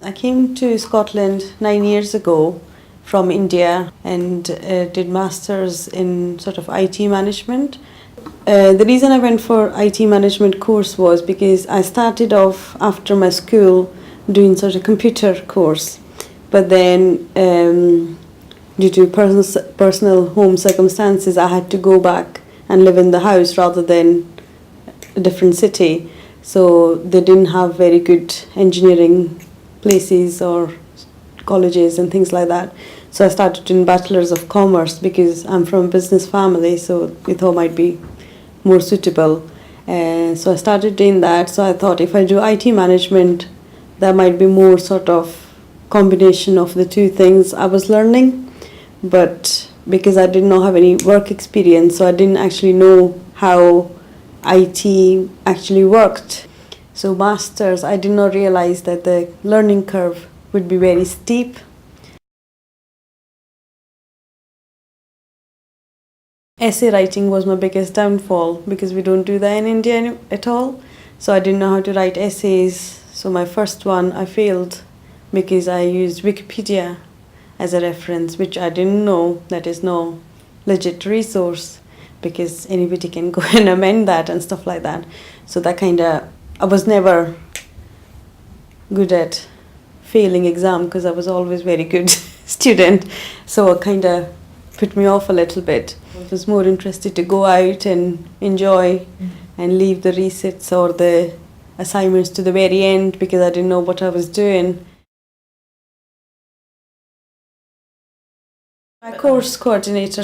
I came to Scotland 9 years ago from India and did masters in sort of IT management. The reason I went for IT management course was because I started off after my school doing sort of computer course, but then due to personal home circumstances, I had to go back and live in the house rather than a different city. So they didn't have very good engineering places or colleges and things like that. So I started doing Bachelor's of Commerce because I'm from a business family, so we thought might be more suitable. So I started doing that. So I thought if I do IT management, there might be more sort of combination of the two things I was learning. But because I did not have any work experience, so I didn't actually know how IT actually worked. So masters, I did not realize that the learning curve would be very steep. Essay writing was my biggest downfall because we don't do that in India at all. So I didn't know how to write essays. So my first one I failed because I used Wikipedia as a reference, which I didn't know that is no legit resource because anybody can go and amend that and stuff like that. So that I was never good at failing exam because I was always very good student. So it kind of put me off a little bit. I was more interested to go out and enjoy and leave the resits or the assignments to the very end because I didn't know what I was doing. My course coordinator,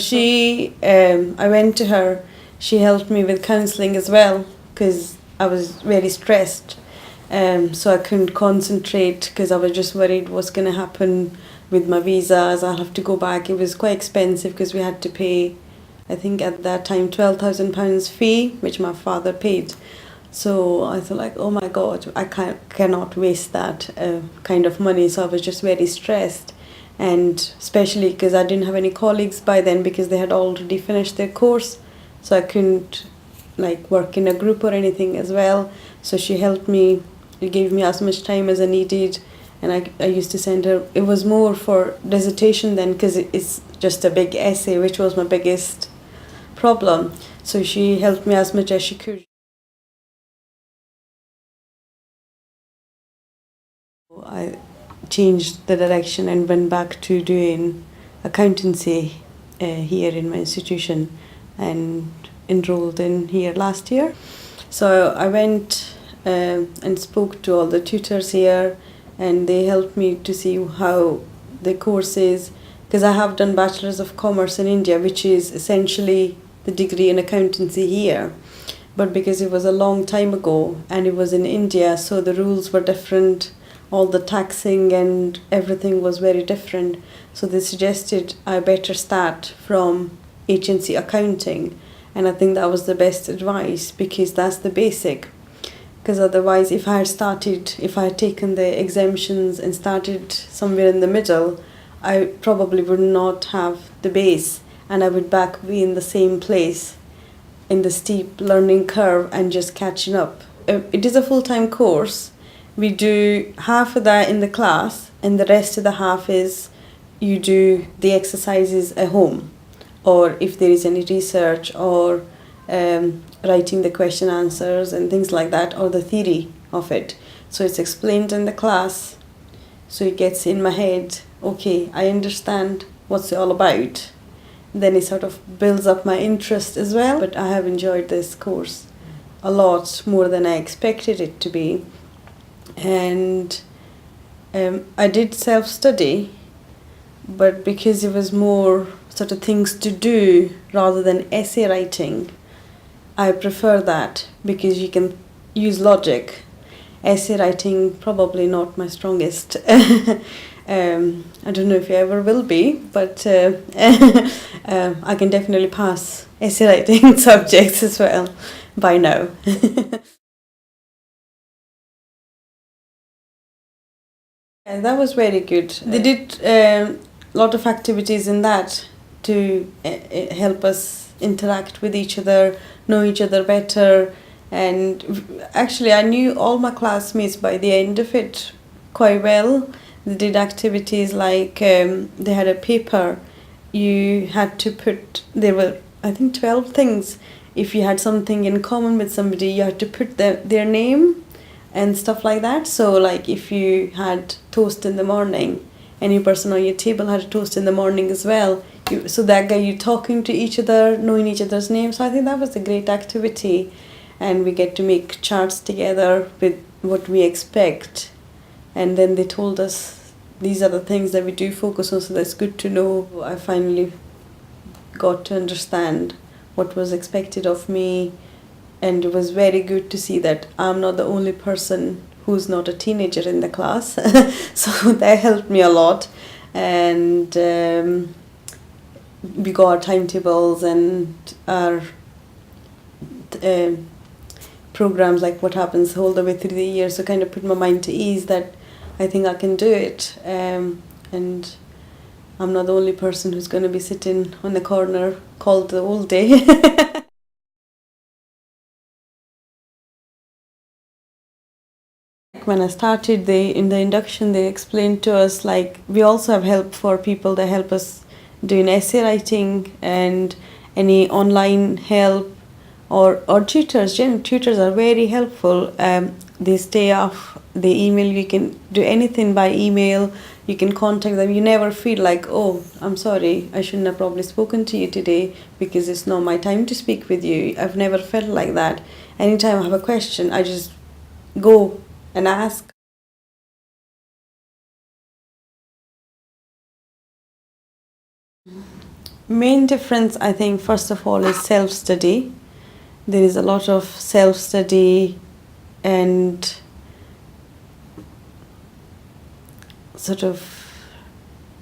I went to her, she helped me with counselling as well because I was very stressed. So I couldn't concentrate because I was just worried what's going to happen with my visas. I'll have to go back. It was quite expensive because we had to pay, I think at that time, £12,000 fee, which my father paid. So I thought like, oh my God, I cannot waste that kind of money. So I was just very stressed. And especially because I didn't have any colleagues by then because they had already finished their course. So I couldn't like work in a group or anything as well. So she helped me. It gave me as much time as I needed. And I used to send her, it was more for dissertation then because it's just a big essay, which was my biggest problem. So she helped me as much as she could. I changed the direction and went back to doing accountancy here in my institution and enrolled in here last year. So I went and spoke to all the tutors here and they helped me to see how the course is because I have done Bachelor's of Commerce in India, which is essentially the degree in accountancy here. But because it was a long time ago and it was in India, so the rules were different. All the taxing and everything was very different. So they suggested I better start from agency accounting. And I think that was the best advice because that's the basic. Because otherwise, if I had taken the exemptions and started somewhere in the middle, I probably would not have the base and I would be in the same place in the steep learning curve and just catching up. It is a full-time course. We do half of that in the class and the rest of the half is you do the exercises at home or if there is any research or writing the question answers and things like that or the theory of it. So it's explained in the class so it gets in my head, okay, I understand what's it all about. Then it sort of builds up my interest as well. But I have enjoyed this course a lot more than I expected it to be. And I did self-study, but because it was more sort of things to do rather than essay writing, I prefer that because you can use logic. Essay writing probably not my strongest. I don't know if you ever will be, but I can definitely pass essay writing subjects as well by now. And that was very good. They did a lot of activities in that to help us interact with each other, know each other better. And actually, I knew all my classmates by the end of it quite well. They did activities like they had a paper. You had to put, there were I think 12 things. If you had something in common with somebody, you had to put their name and stuff like that. So like if you had toast in the morning, any person on your table had a toast in the morning as well. So that guy, you talking to each other, knowing each other's names. So I think that was a great activity, and we get to make charts together with what we expect. And then they told us these are the things that we do focus on, so that's good to know. I finally got to understand what was expected of me, and it was very good to see that I'm not the only person who's not a teenager in the class. So that helped me a lot. And we got our timetables and our programs, like what happens all the way through the year, so kind of put my mind to ease that I think I can do it, and I'm not the only person who's going to be sitting on the corner called the whole day. When I started in the induction, they explained to us, like, we also have help for people that help us doing essay writing and any online help, or tutors. Tutors are very helpful. They stay off, they email, you can do anything by email, you can contact them. You never feel like, oh, I'm sorry, I shouldn't have probably spoken to you today because it's not my time to speak with you. I've never felt like that. Anytime I have a question, I just go and ask. Main difference, I think, first of all, is self-study. There is a lot of self-study and sort of,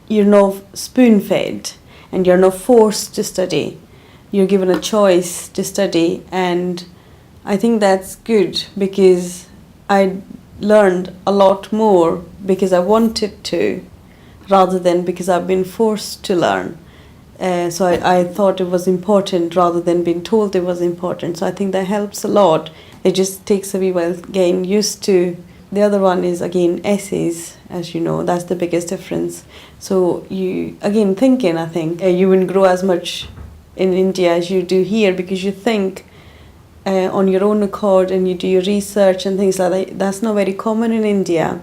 you're not spoon-fed and you're not forced to study. You're given a choice to study, and I think that's good because I learned a lot more because I wanted to, rather than because I've been forced to learn. So I thought it was important rather than being told it was important. So I think that helps a lot. It just takes a wee while getting used to. The other one is, again, essays, as you know. That's the biggest difference. So you, again, thinking, I think, you wouldn't grow as much in India as you do here because you think on your own accord and you do your research and things like that. That's not very common in India.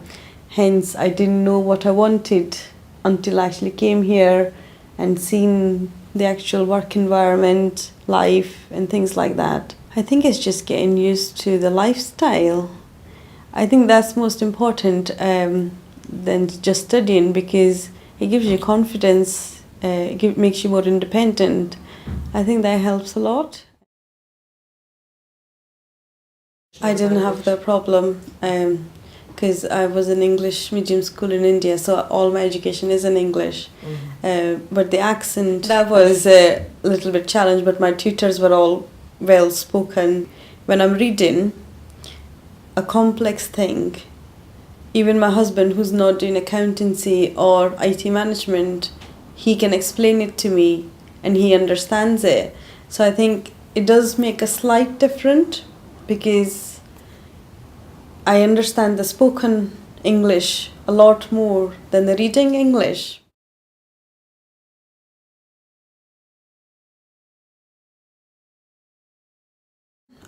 Hence, I didn't know what I wanted until I actually came here and seen the actual work environment, life, and things like that. I think it's just getting used to the lifestyle. I think that's most important than just studying, because it gives you confidence, makes you more independent. I think that helps a lot. I didn't have the problem because I was in English medium school in India, so all my education is in English. But the accent, that was a little bit challenged, but my tutors were all well spoken. When I'm reading a complex thing, even my husband, who's not doing accountancy or IT management, he can explain it to me and he understands it. So I think it does make a slight difference because I understand the spoken English a lot more than the reading English.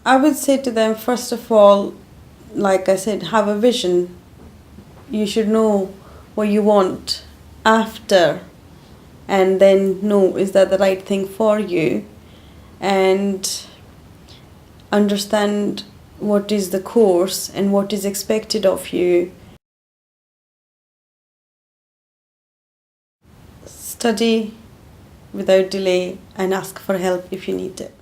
I would say to them, first of all, like I said, have a vision. You should know what you want after, and then know, is that the right thing for you, and understand what is the course and what is expected of you. Study without delay and ask for help if you need it.